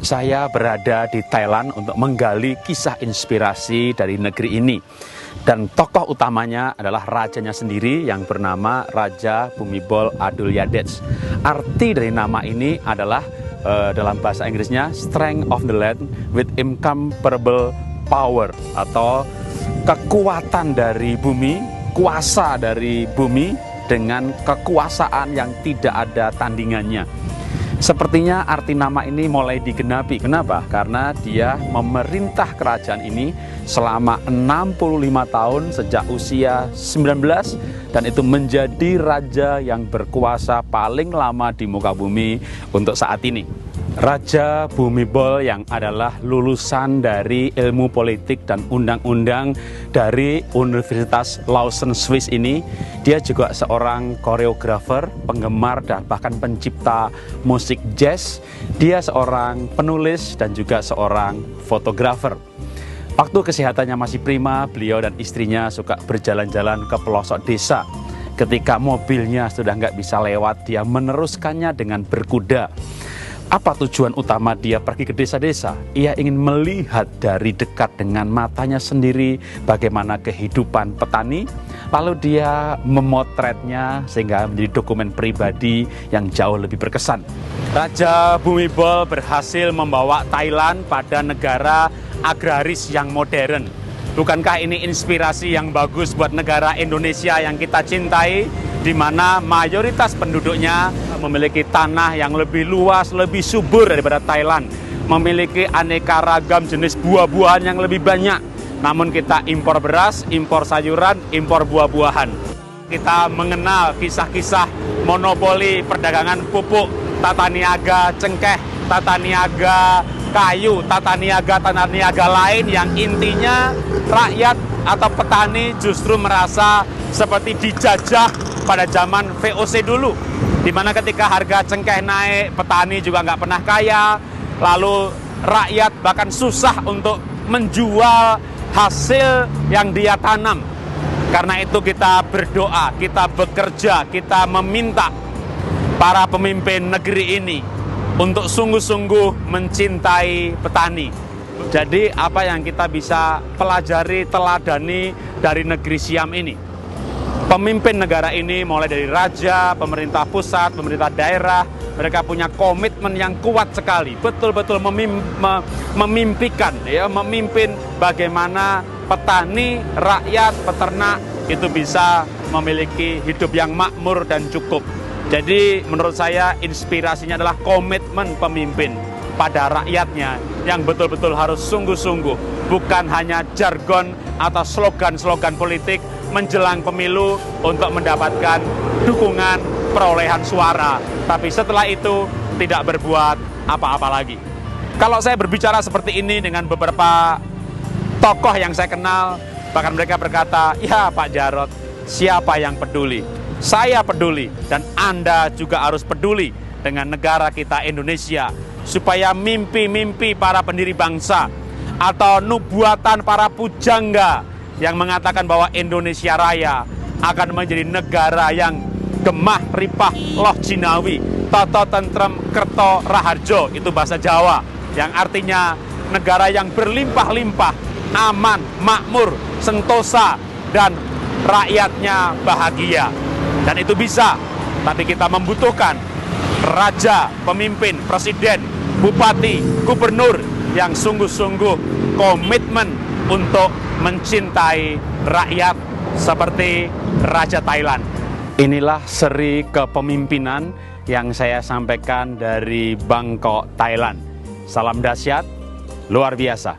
Saya berada di Thailand untuk menggali kisah inspirasi dari negeri ini. Dan tokoh utamanya adalah rajanya sendiri yang bernama Raja Bhumibol Adulyadej. Arti dari nama ini adalah dalam bahasa Inggrisnya strength of the land with incomparable power, atau kekuatan dari bumi, kuasa dari bumi dengan kekuasaan yang tidak ada tandingannya. Sepertinya arti nama ini mulai digenapi. Kenapa? Karena dia memerintah kerajaan ini selama 65 tahun sejak usia 19, dan itu menjadi raja yang berkuasa paling lama di muka bumi untuk saat ini. Raja Bhumibol yang adalah lulusan dari ilmu politik dan undang-undang dari Universitas Lausanne Swiss ini, dia juga seorang koreografer, penggemar dan bahkan pencipta musik jazz. Dia seorang penulis dan juga seorang fotografer. Waktu kesehatannya masih prima, beliau dan istrinya suka berjalan-jalan ke pelosok desa. Ketika mobilnya sudah nggak bisa lewat, dia meneruskannya dengan berkuda. Apa tujuan utama dia pergi ke desa-desa? Ia ingin melihat dari dekat dengan matanya sendiri bagaimana kehidupan petani, lalu dia memotretnya sehingga menjadi dokumen pribadi yang jauh lebih berkesan. Raja Bhumibol berhasil membawa Thailand pada negara agraris yang modern. Bukankah ini inspirasi yang bagus buat negara Indonesia yang kita cintai, di mana mayoritas penduduknya memiliki tanah yang lebih luas, lebih subur daripada Thailand, memiliki aneka ragam jenis buah-buahan yang lebih banyak. Namun kita impor beras, impor sayuran, impor buah-buahan. Kita mengenal kisah-kisah monopoli perdagangan pupuk, tata niaga cengkeh, tata niaga kayu, tata niaga lain yang intinya rakyat atau petani justru merasa seperti dijajah pada zaman VOC dulu, di mana ketika harga cengkeh naik, petani juga nggak pernah kaya, lalu rakyat bahkan susah untuk menjual hasil yang dia tanam. Karena itu kita berdoa, kita bekerja, kita meminta para pemimpin negeri ini untuk sungguh-sungguh mencintai petani. Jadi apa yang kita bisa pelajari, teladani dari negeri Siam ini? Pemimpin negara ini mulai dari raja, pemerintah pusat, pemerintah daerah, mereka punya komitmen yang kuat sekali, betul-betul memimpikan, memimpin bagaimana petani, rakyat, peternak itu bisa memiliki hidup yang makmur dan cukup. Jadi menurut saya inspirasinya adalah komitmen pemimpin pada rakyatnya yang betul-betul harus sungguh-sungguh, bukan hanya jargon atau slogan-slogan politik menjelang pemilu untuk mendapatkan dukungan perolehan suara, tapi setelah itu tidak berbuat apa-apa lagi. Kalau saya berbicara seperti ini dengan beberapa tokoh yang saya kenal, bahkan mereka berkata, "Ya Pak Jarod, siapa yang peduli? Saya peduli, dan Anda juga harus peduli dengan negara kita Indonesia, supaya mimpi-mimpi para pendiri bangsa atau nubuatan para pujangga yang mengatakan bahwa Indonesia Raya akan menjadi negara yang gemah ripah loh jinawi, toto tentrem kerto raharjo," itu bahasa Jawa, yang artinya negara yang berlimpah-limpah, aman, makmur, sentosa, dan rakyatnya bahagia. Dan itu bisa, tapi kita membutuhkan raja, pemimpin, presiden, bupati, gubernur yang sungguh-sungguh komitmen untuk mencintai rakyat seperti Raja Thailand. Inilah seri kepemimpinan yang saya sampaikan dari Bangkok, Thailand. Salam dahsyat, luar biasa.